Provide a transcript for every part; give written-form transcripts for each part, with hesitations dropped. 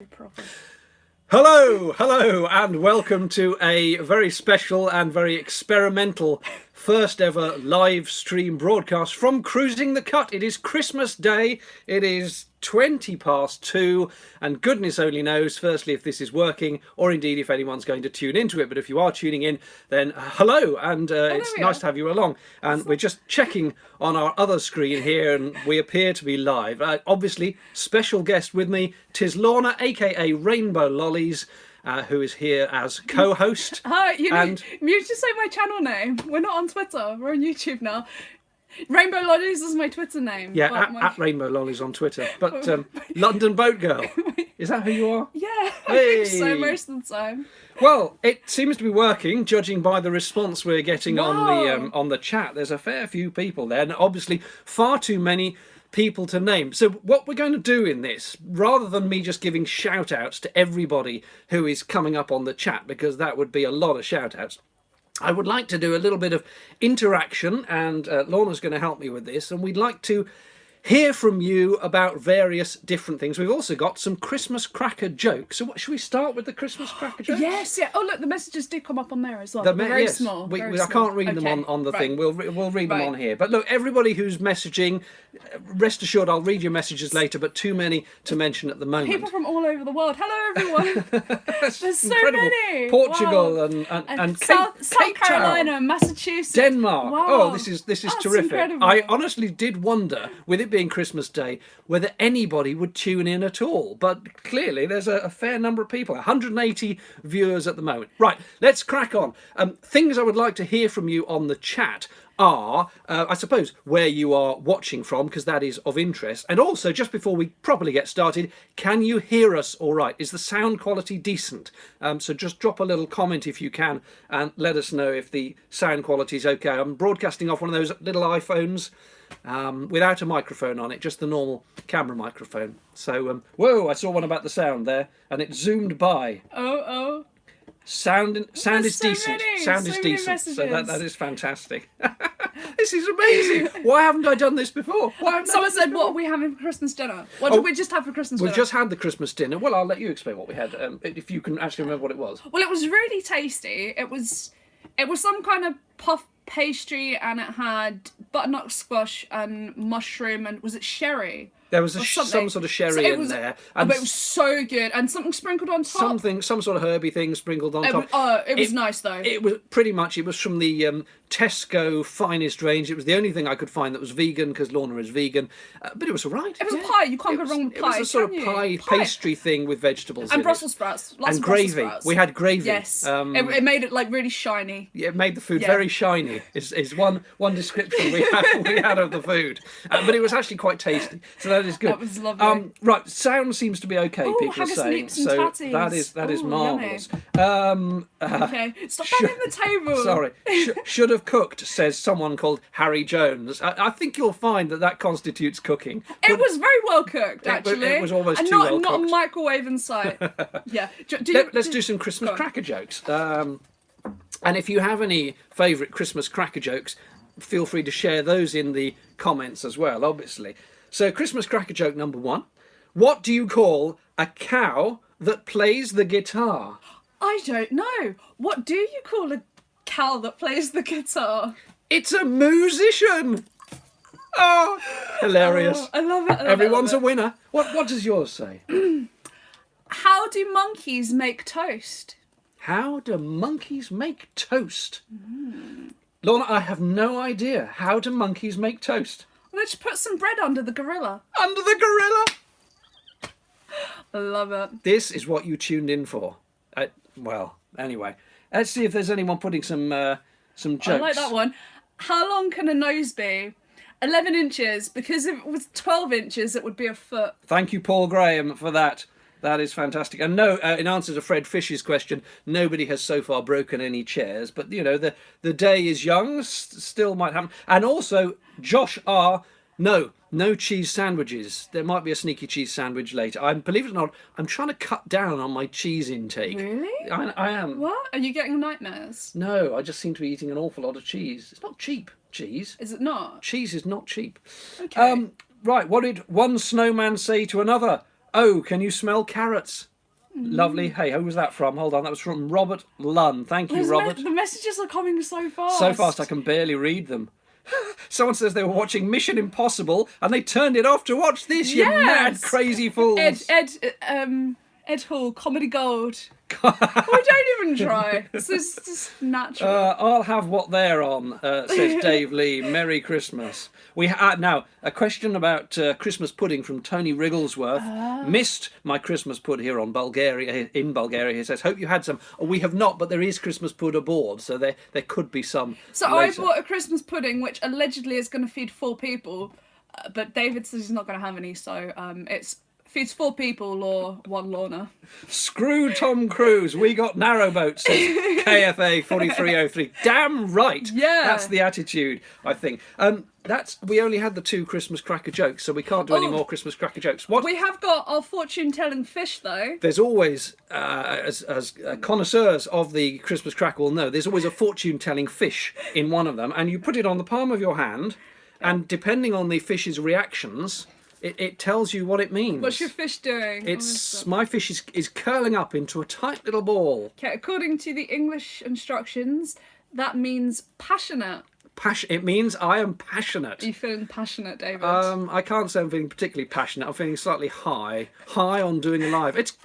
Proper. Hello, and welcome to a very special and very experimental first ever live stream broadcast from Cruising the Cut. It is Christmas Day, it is 2:20, and goodness only knows, firstly, if this is working, or indeed if anyone's going to tune into it. But if you are tuning in, then hello, and it's nice to have you along. And we're just checking on our other screen here, and we appear to be live. Obviously, special guest with me, 'tis Lorna, aka Rainbow Lollies, who is here as co-host. Hi, you should say my channel name. We're not on Twitter, we're on YouTube now. Rainbow Lollies is my Twitter name. Yeah, at Rainbow Lollies on Twitter. But London Boat Girl, is that who you are? Yeah, I think so most of the time. Well, it seems to be working, judging by the response we're getting on the chat. There's a fair few people there, and obviously far too many people to name. So what we're going to do in this, rather than me just giving shout outs to everybody who is coming up on the chat, because that would be a lot of shout outs, I would like to do a little bit of interaction, and Lorna's going to help me with this, and we'd like to hear from you about various different things. We've also got some Christmas cracker jokes. So what, should we start with the Christmas cracker jokes? Yes, yeah. Oh, look, the messages did come up on there as well. They're very small. I can't read them on the thing. We'll read them on here. But look, everybody who's messaging, rest assured I'll read your messages later, but too many to mention at the moment. People from all over the world. Hello, everyone. There's so many. Portugal and South Carolina, Massachusetts, Denmark. Wow. Oh, this is terrific. Incredible. I honestly did wonder, with it being Christmas Day, whether anybody would tune in at all. But clearly there's a fair number of people, 180 viewers at the moment. Right, let's crack on. Things I would like to hear from you on the chat are, I suppose, where you are watching from, because that is of interest. And also, just before we properly get started, can you hear us all right? Is the sound quality decent? So just drop a little comment if you can, and let us know if the sound quality is okay. I'm broadcasting off one of those little iPhones without a microphone on it, just the normal camera microphone. So, whoa, I saw one about the sound there, and it zoomed by. Oh. Sound is decent. Sound is decent. So that is fantastic. This is amazing. Why haven't I done this before? Someone said, what are we having for Christmas dinner? What did we just have for Christmas dinner? We've just had the Christmas dinner. Well, I'll let you explain what we had, if you can actually remember what it was. Well, it was really tasty. It was some kind of puff pastry, and it had butternut squash and mushroom, and was it sherry? There was some sort of sherry in there. But it was so good. And something sprinkled on top. Some sort of herby thing sprinkled on top. It was nice, though. It was from the Tesco finest range. It was the only thing I could find that was vegan, because Lorna is vegan. But it was all right. It was a pie. You can't go wrong with pie. It was a sort of pie pastry thing with vegetables and in Brussels sprouts. Lots and of gravy. Brussels sprouts. We had gravy. Yes. It made it like really shiny. Yeah, it made the food very shiny. Is one description we had of the food. But it was actually quite tasty. So that is good. That was lovely. Right, sound seems to be okay. People are saying so. That is marvellous. Okay, stop banging the table. Sorry, should have cooked, says someone called Harry Jones. I think you'll find that constitutes cooking. It was very well cooked, actually. It was almost too well cooked. Not a microwave in sight. Yeah. Let's do some Christmas cracker jokes. And if you have any favourite Christmas cracker jokes, feel free to share those in the comments as well, obviously. So, Christmas cracker joke number 1. What do you call a cow that plays the guitar? I don't know. What do you call a cow that plays the guitar? It's a musician. Oh, hilarious. Oh, I love it. Everyone's a winner. What does yours say? How do monkeys make toast? How do monkeys make toast? Lorna, I have no idea. How do monkeys make toast? Let's put some bread under the gorilla. Under the gorilla? I love it. This is what you tuned in for. Well, anyway. Let's see if there's anyone putting some jokes. I like that one. How long can a nose be? 11 inches, because if it was 12 inches, it would be a foot. Thank you, Paul Graham, for that. That is fantastic. And no, in answer to Fred Fish's question, nobody has so far broken any chairs. But, you know, the day is young, still might happen. And also, Josh R., no cheese sandwiches. There might be a sneaky cheese sandwich later. Believe it or not, I'm trying to cut down on my cheese intake. Really? I am. What? Are you getting nightmares? No, I just seem to be eating an awful lot of cheese. It's not cheap, cheese. Is it not? Cheese is not cheap. Okay. Right, what did one snowman say to another? Oh, can you smell carrots? Lovely. Hey, who was that from? Hold on, that was from Robert Lunn. Thank you, Robert. The messages are coming so fast. So fast I can barely read them. Someone says they were watching Mission Impossible and they turned it off to watch this. You mad, crazy fools. Ed Hall, comedy gold. We don't even try. It's just natural. I'll have what they're on, says Dave Lee. Merry Christmas. We now a question about Christmas pudding from Tony Wrigglesworth. Missed my Christmas pud here in Bulgaria. He says, hope you had some. Oh, we have not, but there is Christmas pud aboard, so there could be some. So later. I bought a Christmas pudding, which allegedly is going to feed 4 people, but David says he's not going to have any, so it's feeds 4 people or 1 Lorna. Screw Tom Cruise. We got narrowboat, says KFA 4303. Damn right. Yeah. That's the attitude, I think. We only had the 2 Christmas cracker jokes, so we can't do any more Christmas cracker jokes. What? We have got our fortune-telling fish, though. There's always, as connoisseurs of the Christmas cracker will know, there's always a fortune-telling fish in one of them, and you put it on the palm of your hand, and depending on the fish's reactions, it tells you what it means. What's your fish doing? My fish is curling up into a tight little ball. Okay, according to the English instructions, that means passionate. It means I am passionate. Are you feeling passionate, David? I can't say I'm feeling particularly passionate. I'm feeling slightly high on doing a live. It's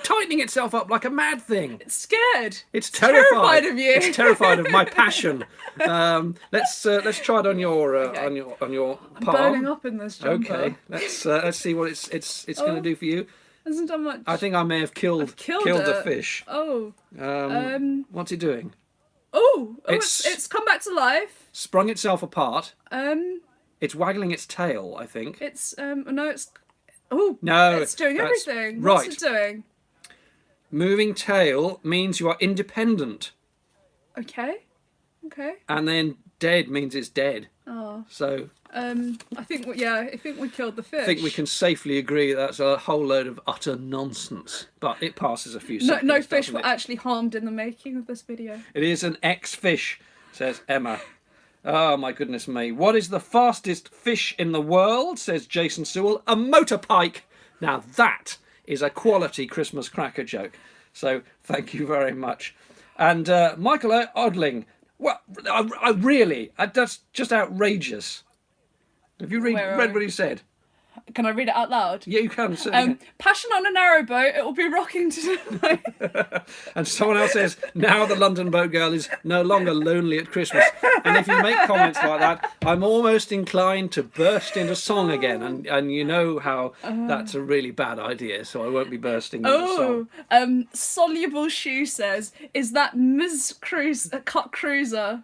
tightening itself up like a mad thing. It's scared. It's terrified of you. It's terrified of my passion. Let's try it on your on your palm. I'm burning up in this jumper. Okay, let's see what it's going to do for you. Hasn't done much. I think I may have killed the fish. Oh. What's it doing? It's come back to life. Sprung itself apart. It's waggling its tail, I think. It's doing everything. Right. What's it doing? Moving tail means you are independent. Okay. And then dead means it's dead. Oh. So I think we killed the fish. I think we can safely agree that's a whole load of utter nonsense. But it passes a few seconds. No fish were actually harmed in the making of this video. It is an ex-fish, says Emma. Oh my goodness me. What is the fastest fish in the world, says Jason Sewell? A motor pike. Now that is a quality Christmas cracker joke. So thank you very much. And Michael Odling, well, that's just outrageous. Have you read what he said? Can I read it out loud? Yeah, you can. Passion on a narrowboat, it will be rocking tonight. And someone else says, now the London boat girl is no longer lonely at Christmas. And if you make comments like that, I'm almost inclined to burst into song again. And you know how that's a really bad idea, so I won't be bursting into song. Soluble Shoe says, is that Ms. Cut Cruiser?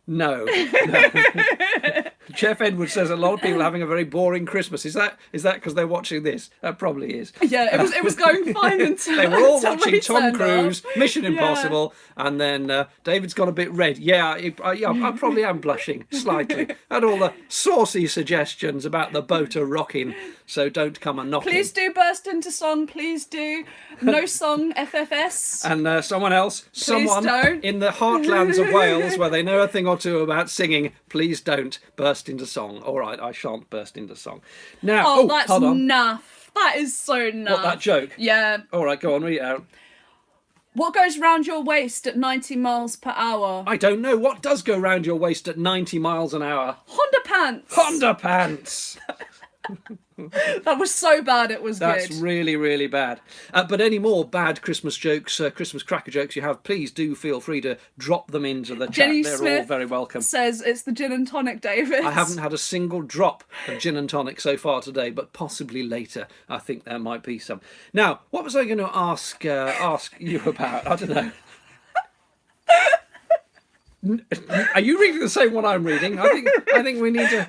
No. Jeff Edwards says a lot of people are having a very boring Christmas. Is that because they're watching this? That probably is. Yeah, it was going fine until they were all watching Tom turned Cruise, off. Mission Impossible, and then David's gone a bit red. I probably am blushing slightly at all the saucy suggestions about the boat a rocking. So don't come and knock. Please do burst into song. Please do. No song, FFS. And someone don't. in the heartlands of Wales where they know a thing or two about singing, please don't burst into song. All right, I shan't burst into song. Now, that's hold on. naff. That is so naff. What, that joke? Yeah. All right, go on, read it out. What goes round your waist at 90 miles per hour? I don't know. What does go round your waist at 90 miles an hour? Honda pants. Honda pants. That was so bad it was That's good. really, really bad. But any more bad Christmas jokes, Christmas cracker jokes you have, please do feel free to drop them into the Jenny chat. They're Smith all very welcome. Says it's the gin and tonic, David. I haven't had a single drop of gin and tonic so far today, but possibly later I think there might be some. Now, what was I going to ask you about? I don't know. Are you reading the same one I'm reading? I think we need to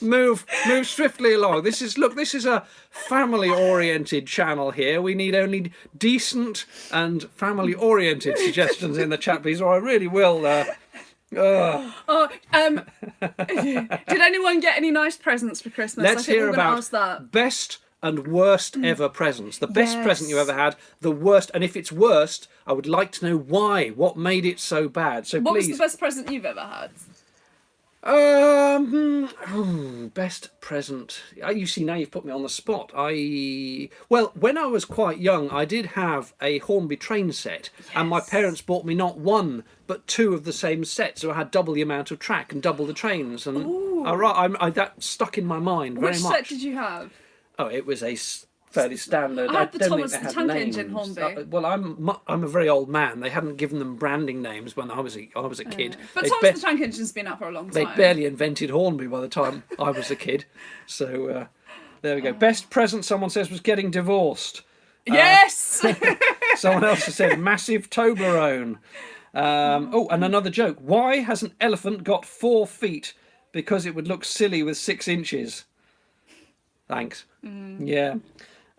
move swiftly along. This is a family-oriented channel here. We need only decent and family-oriented suggestions in the chat, please, or I really will. Did anyone get any nice presents for Christmas? Let's hear about ask that. best and worst ever presents. The best present you ever had, the worst, and if it's worst, I would like to know why. What made it so bad? So What please. was the best present you've ever had? Best present. You see, now you've put me on the spot. Well, when I was quite young, I did have a Hornby train set, and my parents bought me not one but two of the same set, so I had double the amount of track and double the trains, and that stuck in my mind very Which much. set did you have? Oh, it was fairly standard. I had the don't Thomas think the they had Tank names. Engine Hornby. Well, I'm a very old man. They hadn't given them branding names when I was a kid. But They Thomas the Tank Engine's been out for a long They time. barely invented Hornby by the time I was a kid. So there we go. Best present, someone says, was getting divorced. Yes! Someone else has said massive Toblerone. And another joke. Why has an elephant got 4 feet? Because it would look silly with 6 inches. Thanks. Yeah.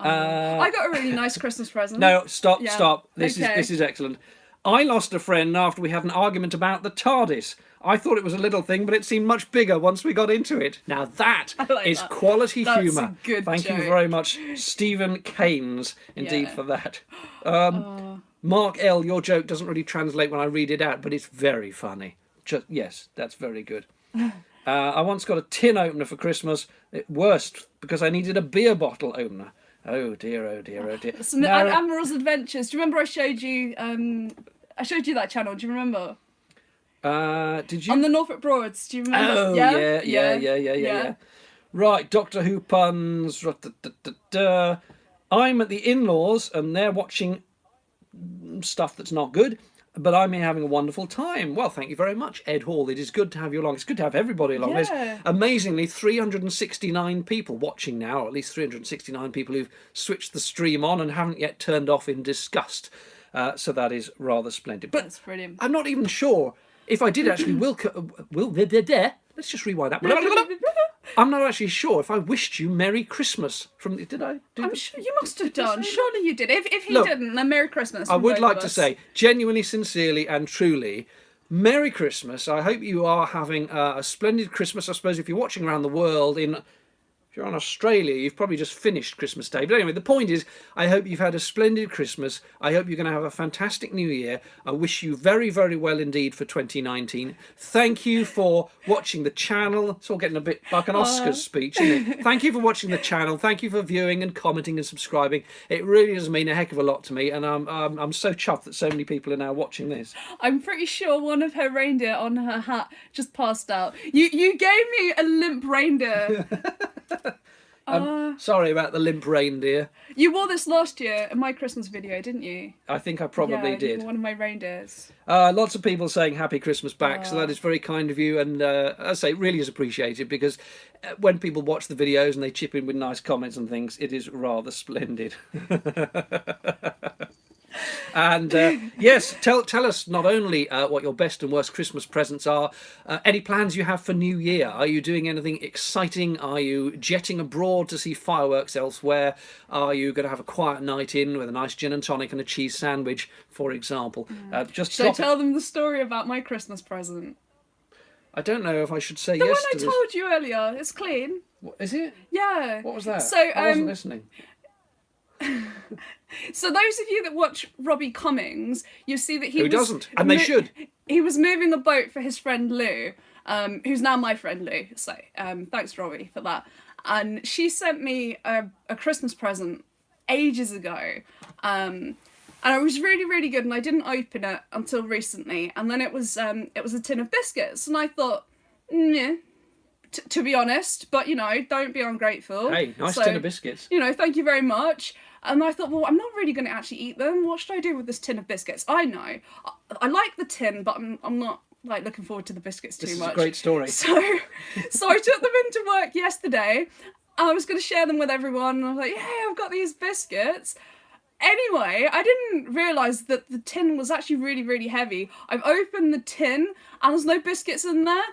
I got a really nice Christmas present. No, stop. Okay. This is excellent. I lost a friend after we had an argument about the TARDIS. I thought it was a little thing, but it seemed much bigger once we got into it. Now that is that. quality That's humour. a good Thank you joke. very much, Stephen Keynes, indeed, Yeah. for that. Mark L, your joke doesn't really translate when I read it out, but it's very funny. Yes, that's very good. I once got a tin opener for Christmas. Worst, because I needed a beer bottle opener. Oh dear, oh dear, oh dear. Some Admiral's Adventures. Do you remember I showed you? I showed you that channel. Do you remember? Did you? On the Norfolk Broads. Do you remember? Oh yeah. Right, Doctor Who puns. I'm at the in-laws and they're watching stuff that's not good, but I'm having a wonderful time. Well, thank you very much, Ed Hall. It is good to have you along. It's good to have everybody along. Yeah. There's amazingly 369 people watching now, or at least 369 people who've switched the stream on and haven't yet turned off in disgust. So that is rather splendid. But That's brilliant. I'm not even sure if I did actually let's just rewind that. I'm not actually sure if I wished you Merry Christmas did I? I'm sure you must have done. Surely you did. If he Look, didn't, then Merry Christmas. I from would both like of to us. say, genuinely, sincerely, and truly, Merry Christmas. I hope you are having a splendid Christmas. I suppose if you're watching around the world, if you're on Australia, you've probably just finished Christmas Day. But anyway, the point is, I hope you've had a splendid Christmas. I hope you're going to have a fantastic New Year. I wish you very, very well indeed for 2019. Thank you for watching the channel. It's all getting a bit like an Oscars speech, isn't it? Thank you for watching the channel. Thank you for viewing and commenting and subscribing. It really does mean a heck of a lot to me, and I'm so chuffed that so many people are now watching this. I'm pretty sure one of her reindeer on her hat just passed out. You gave me a limp reindeer. Sorry about the limp reindeer. You wore this last year in my Christmas video, didn't you? I think I probably You did. were one of my reindeers. Lots of people saying Happy Christmas back, so that is very kind of you, and I say it really is appreciated, because when people watch the videos and they chip in with nice comments and things, it is rather splendid. And yes, tell us not only what your best and worst Christmas presents are, any plans you have for New Year. Are you doing anything exciting? Are you jetting abroad to see fireworks elsewhere? Are you going to have a quiet night in with a nice gin and tonic and a cheese sandwich, for example? Should I tell them the story about my Christmas present? I don't know if I should say The yes one I to this. told you earlier. It's clean. What, is it? Yeah. What was that? So I wasn't listening. So those of you that watch Robbie Cummings, you see that Who doesn't? And they should. He was moving a boat for his friend Lou, who's now my friend Lou. So thanks Robbie for that. And she sent me a Christmas present ages ago. And it was really, really good, and I didn't open it until recently. And then it was a tin of biscuits, and I thought, yeah, to be honest, but don't be ungrateful. Hey, nice So, tin of biscuits. Thank you very much. And I thought, well, I'm not really going to actually eat them. What should I do with this tin of biscuits? I know. I like the tin, but I'm not looking forward to the biscuits too much. This is a great story. So I took them into work yesterday. I was going to share them with everyone. And I was like, yeah, I've got these biscuits. Anyway, I didn't realise that the tin was actually really, really heavy. I've opened the tin and there's no biscuits in there.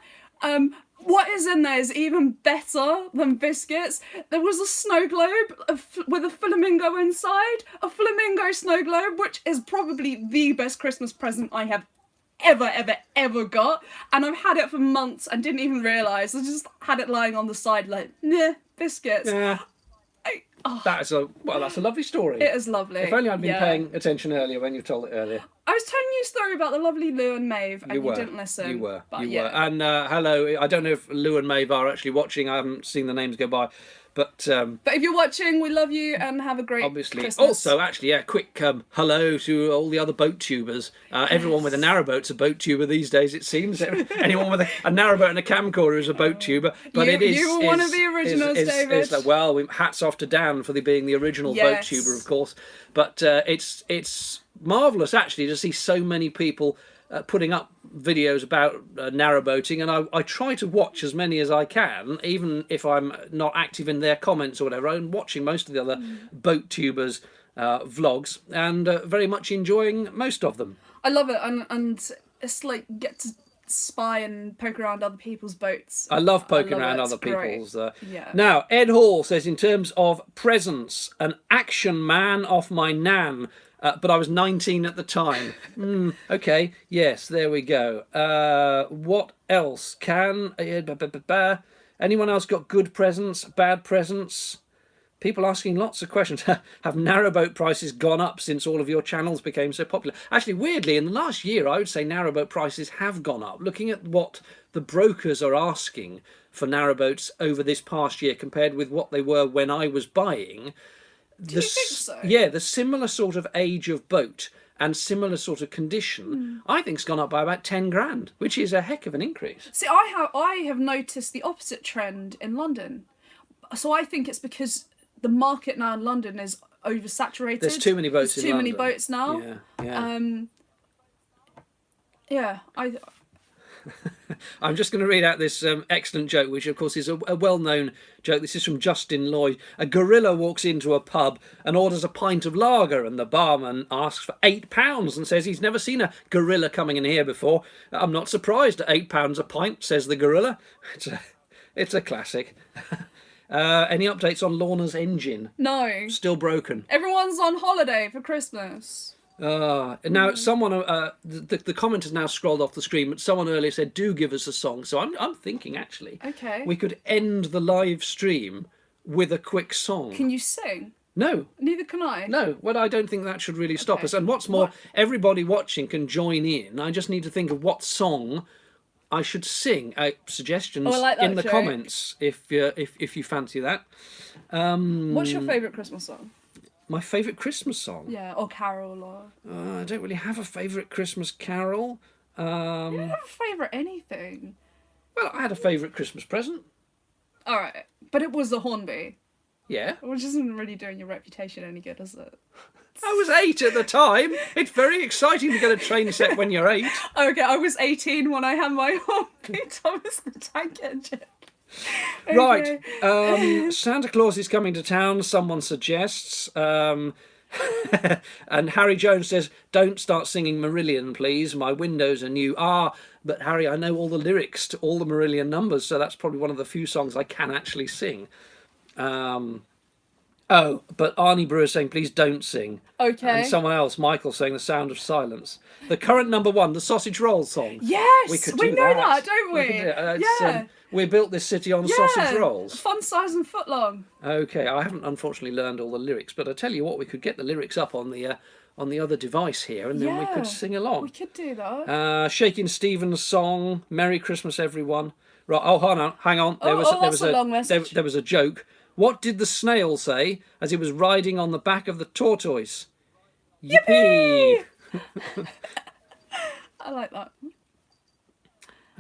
What is in there is even better than biscuits. There was a snow globe with a flamingo inside. A flamingo snow globe, which is probably the best Christmas present I have ever got. And I've had it for months and didn't even realise. I just had it lying on the side like, nah, biscuits. Yeah. That's a lovely story. It is lovely. If only I'd been Yeah. paying attention earlier when you told it earlier. I was telling you a story about the lovely Lou and Maeve, and you didn't listen. You were. But You yeah. were. And hello. I don't know if Lou and Maeve are actually watching. I haven't seen the names go by. But if you're watching, we love you and have a great obviously. Christmas. Also, actually, yeah, quick hello to all the other boat tubers. Everyone with a narrowboat's a boat tuber these days, it seems. Anyone with a narrowboat and a camcorder is a boat tuber. But you were one of the originals, David. Hats off to Dan for being the original boat tuber, of course. But it's marvellous, actually, to see so many people putting up videos about narrowboating, and I try to watch as many as I can, even if I'm not active in their comments or whatever. I'm watching most of the other boat tubers vlogs, and very much enjoying most of them. I love it, and it's like get to spy and poke around other people's boats. I love poking love around it. other It's great. people's. Yeah. Now, Ed Hall says, in terms of presents, an action man off my nan. But I was 19 at the time. Okay, yes, there we go. What else? Anyone else got good presents, bad presents? People asking lots of questions. Have narrowboat prices gone up since all of your channels became so popular? Actually, weirdly, in the last year, I would say narrowboat prices have gone up. Looking at what the brokers are asking for narrowboats over this past year compared with what they were when I was buying... Do you think so? Yeah, the similar sort of age of boat and similar sort of condition, I think's gone up by about 10 grand, which is a heck of an increase. See, I have noticed the opposite trend in London. So I think it's because the market now in London is oversaturated. There's too many boats There's in too London. many boats now. Yeah. I'm just going to read out this excellent joke, which of course is a well-known joke. This is from Justin Lloyd. A gorilla walks into a pub and orders a pint of lager, and the barman asks for £8 and says he's never seen a gorilla coming in here before. I'm not surprised at £8 a pint, says the gorilla. It's a classic. Any updates on Lorna's engine? No. Still broken. Everyone's on holiday for Christmas. Now someone the comment has now scrolled off the screen, but someone earlier said do give us a song, so I'm thinking actually we could end the live stream with a quick song. Can you sing? No. Neither can I. No, well, I don't think that should really stop us. And what's more, everybody watching can join in. I just need to think of what song I should sing. Suggestions in the comments if you fancy that. What's your favourite Christmas song? My favourite Christmas song? Yeah, or carol, or... I don't really have a favourite Christmas carol. You don't have a favourite anything. Well, I had a favourite Christmas present. Alright, but it was the Hornby. Yeah. Which isn't really doing your reputation any good, is it? I was 8 at the time. It's very exciting to get a train set when you're 8. Okay, I was 18 when I had my Hornby Thomas the Tank Engine. Okay. Right, Santa Claus is coming to town, someone suggests. And Harry Jones says, don't start singing Marillion, please. My windows are new. But Harry, I know all the lyrics to all the Marillion numbers, so that's probably one of the few songs I can actually sing. But Arnie Brewer saying, please don't sing. Okay. And someone else, Michael, saying The Sound of Silence. The current number one, the Sausage Roll song. Yes, we know that, don't we? Yeah. We built this city on sausage rolls. Fun size and foot long. Okay, I haven't unfortunately learned all the lyrics, but I tell you what, we could get the lyrics up on the other device here, and then we could sing along. We could do that. Shaking Stevens' song, Merry Christmas, everyone. Right, hang on. There was a joke. What did the snail say as he was riding on the back of the tortoise? Yippee! I like that.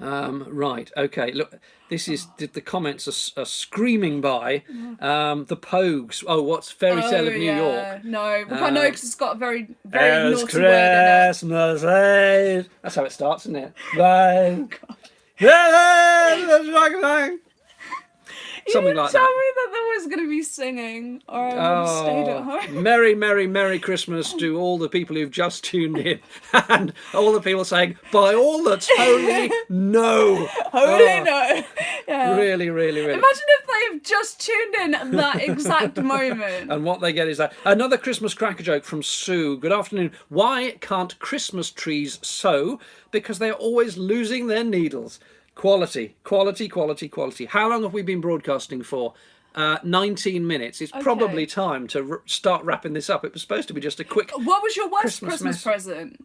Right, okay, look, the comments are screaming by. The Pogues, what's Fairy Tale of New York? No, we can't know because it's got a very, very naughty word in it. Christmas Eve. That's how it starts, isn't it? Bye. Something like that. Tell me that there was going to be singing, or I would have stayed at home. Merry, merry, merry Christmas to all the people who've just tuned in, and all the people saying, by all that's holy, no. Holy no. Yeah. Really, really, really. Imagine if they've just tuned in at that exact moment. And what they get is that. Another Christmas cracker joke from Sue. Good afternoon. Why can't Christmas trees sew? Because they're always losing their needles. Quality, quality, quality, quality. How long have we been broadcasting for? 19 minutes. It's probably time to start wrapping this up. It was supposed to be just a quick. What was your worst Christmas Christmas present?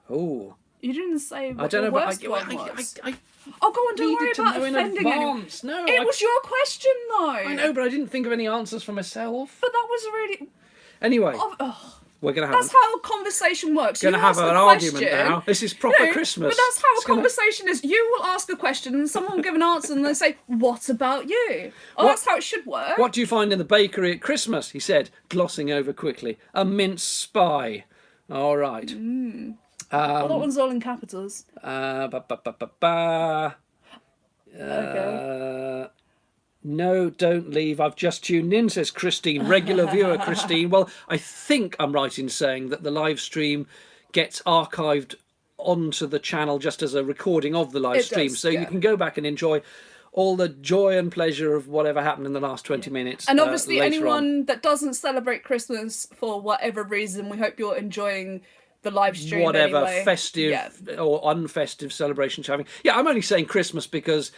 Oh, You didn't say what I don't your know, but worst one was. I Oh, go on, don't worry needed to about know in offending anyone. advance. No, It was your question, though. I know, but I didn't think of any answers for myself. But that was really... Anyway, Oh, we're going to have that's how conversation works. going to You have ask an a argument question, now. This is proper No, Christmas. But that's how It's a gonna- conversation is. You will ask a question and someone will give an answer and they say, what about you? Oh, that's how it should work. What do you find in the bakery at Christmas? He said, glossing over quickly. A mince spy. All right. That one's all in capitals. Okay. No, don't leave. I've just tuned in, says Christine. Regular viewer, Christine. Well, I think I'm right in saying that the live stream gets archived onto the channel just as a recording of the live It stream. does, So you can go back and enjoy all the joy and pleasure of whatever happened in the last 20 minutes. And obviously, later anyone on. that doesn't celebrate Christmas for whatever reason, we hope you're enjoying the live stream Whatever anyway. festive Yeah. or unfestive celebrations you're having. Yeah, I'm only saying Christmas because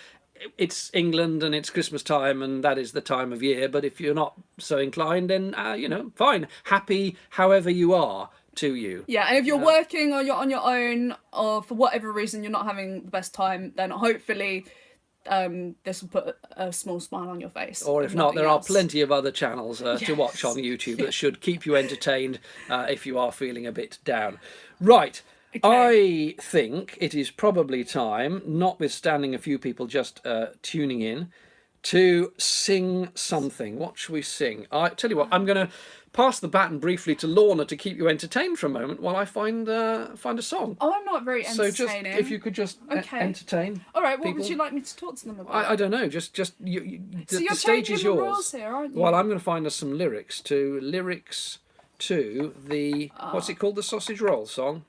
it's England and it's Christmas time and that is the time of year. But if you're not so inclined, then, fine. Happy however you are to you. Yeah, and if you're working or you're on your own or for whatever reason you're not having the best time, then hopefully this will put a small smile on your face. Or if not, there else. are plenty of other channels to watch on YouTube that should keep you entertained if you are feeling a bit down. Right. I think it is probably time, notwithstanding a few people just tuning in, to sing something. What shall we sing? I tell you what, I'm going to pass the baton briefly to Lorna to keep you entertained for a moment while I find a song. Oh, I'm not very So entertaining. just if you could just entertain. All right, what people. would you like me to talk to them about? I don't know. Just so the you're stage changing is the yours. rules here, aren't you? Well, I'm going to find us some lyrics to the what's it called? The sausage roll song.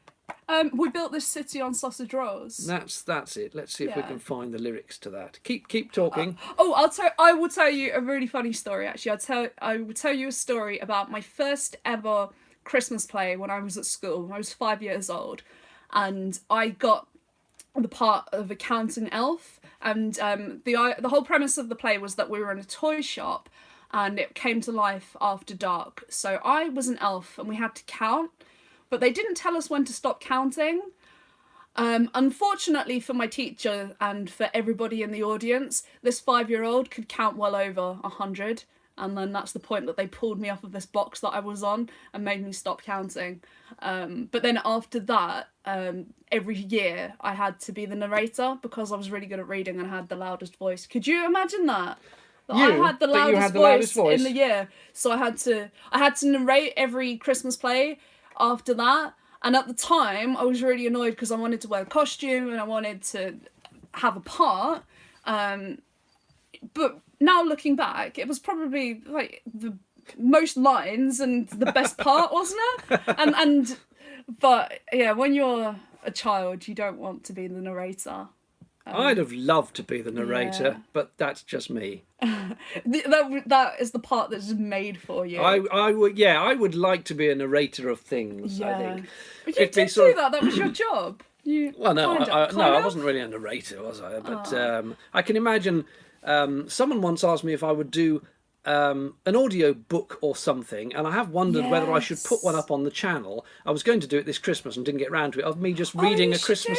We built this city on sausage rolls. That's it. Let's see if we Yeah. can find the lyrics to that. Keep talking. I will tell you a really funny story. Actually, I will tell you a story about my first ever Christmas play when I was at school. I was 5 years old, and I got the part of a counting elf. And the whole premise of the play was that we were in a toy shop, and it came to life after dark. So I was an elf, and we had to count, but they didn't tell us when to stop counting. Unfortunately for my teacher and for everybody in the audience, this 5-year-old could count well over 100, and then that's the point that they pulled me off of this box that I was on and made me stop counting. But then after that, every year I had to be the narrator because I was really good at reading and I had the loudest voice. Could you imagine that? I had the loudest voice in the year, so I had to narrate every Christmas play after that. And at the time, I was really annoyed because I wanted to wear a costume and I wanted to have a part. But now looking back, it was probably like the most lines and the best part, wasn't it? But yeah, when you're a child, you don't want to be the narrator. I'd have loved to be the narrator, yeah. but that's just me. That is the part that's made for you. I would like to be a narrator of things. Yeah. I think. But you did do that. That was your job. I wasn't really a narrator, was I? But I can imagine. Someone once asked me if I would do an audio book or something, and I have wondered whether I should put one up on the channel. I was going to do it this Christmas and didn't get round to it. Of me just reading a Christmas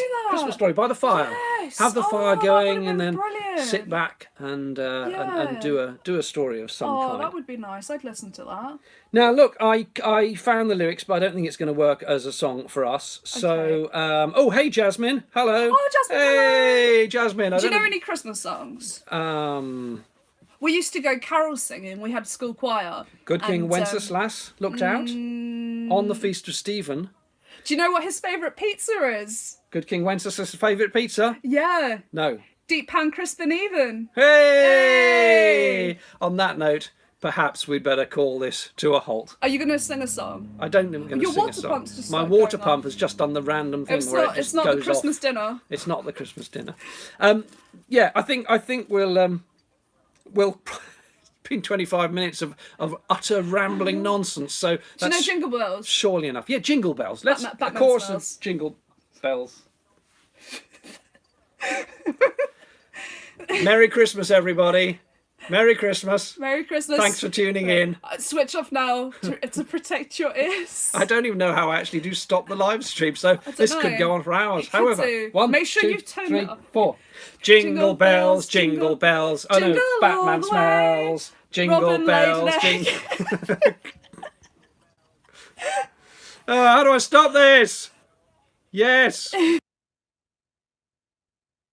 story by the fire. Yes. Have the fire going and then brilliant. sit back and do a story of some kind. Oh, that would be nice. I'd listen to that. Now, look, I found the lyrics, but I don't think it's going to work as a song for us. So, hey, Jasmine. Hello. Oh, Jasmine. Hey, hello. Jasmine. Do you know any Christmas songs? We used to go carol singing. We had a school choir. Good King Wenceslas looked out on the Feast of Stephen. Do you know what his favourite pizza is? Good King Wenceslas' favourite pizza? Yeah. No. Deep pan crisp and even. Hey! On that note, perhaps we'd better call this to a halt. Are you going to sing a song? I don't think I'm going to sing a water song. pump's just My started water going pump off. has just done the random thing It's where not. it just It's not goes the Christmas off. dinner. It's not the Christmas dinner. Yeah, I think we'll it's been 25 minutes of utter rambling nonsense. So Do you that's know Jingle Bells? surely enough. Yeah, jingle bells. Let's Batman a chorus smells. of jingle bells. Merry Christmas, everybody. Merry Christmas. Merry Christmas. Thanks for tuning in. Switch off now to protect your ears. I don't even know how I actually do stop the live stream, so this know. could go on for hours. It could However, do. 1, Make sure 2, you've turned 3, it off. 4. Jingle bells, jingle bells. Oh no, jingle all Batman the way. smells. Jingle Robin bells, laid an jingle. How do I stop this? Yes.